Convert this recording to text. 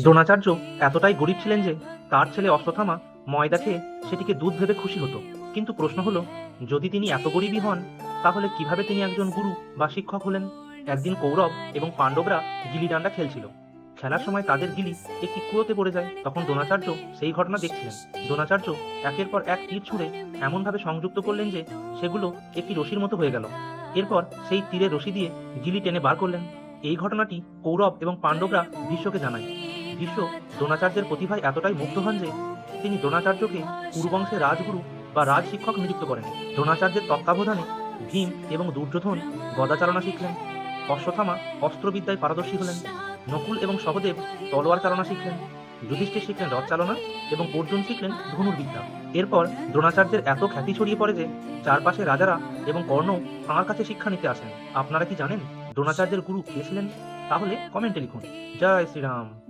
দ্রোণাচার্য এতটাই গরিব ছিলেন যে তার ছেলে অশ্বত্থামা ময়দা খেয়ে সেটিকে দুধ ভেবে খুশি হতো। কিন্তু প্রশ্ন হলো, যদি তিনি এত গরিবই হন, তাহলে কিভাবে তিনি একজন গুরু বা শিক্ষক হলেন? একদিন কৌরব এবং পাণ্ডবরা গিলি ডান্ডা খেলছিল। খেলার সময় তাদের গিলি একটি কুয়োতে পড়ে যায়। তখন দ্রোণাচার্য সেই ঘটনা দেখছিলেন। দ্রোণাচার্য একের পর এক তীর ছুঁড়ে এমনভাবে সংযুক্ত করলেন যে সেগুলো একটি রশির মতো হয়ে গেল। এরপর সেই তীরের রশি দিয়ে গিলি টেনে বার করলেন। এই ঘটনাটি কৌরব এবং পাণ্ডবরা ভীষ্মকে জানায়। ভীষ্ম দ্রোণাচার্যের প্রতিভায় এতটাই মুগ্ধ হন যে তিনি দ্রোণাচার্যকে কুরুবংশের রাজগুরু বা রাজ শিক্ষক নিযুক্ত করেন। দ্রোণাচার্যের তত্ত্বাবধানে ভীম এবং দুর্যোধন গদাচারণা শিখলেন। অশ্বত্থামা অস্ত্রবিদ্যায় পারদর্শী হলেন। নকুল এবং সহদেব তলোয়ার চালনা শিখলেন। যুধিষ্ঠির শিখলেন রথ চালনা এবং অর্জুন শিখলেন ধনুর্বিদ্যা। এরপর দ্রোণাচার্যের এত খ্যাতি ছড়িয়ে পড়ে যে চারপাশে রাজারা এবং কর্ণ তাঁর কাছে শিক্ষা নিতে আসেন। আপনারা কি জানেন দ্রোণাচার্যের গুরু কে ছিলেন? তাহলে কমেন্টে লিখুন। জয় শ্রীরাম।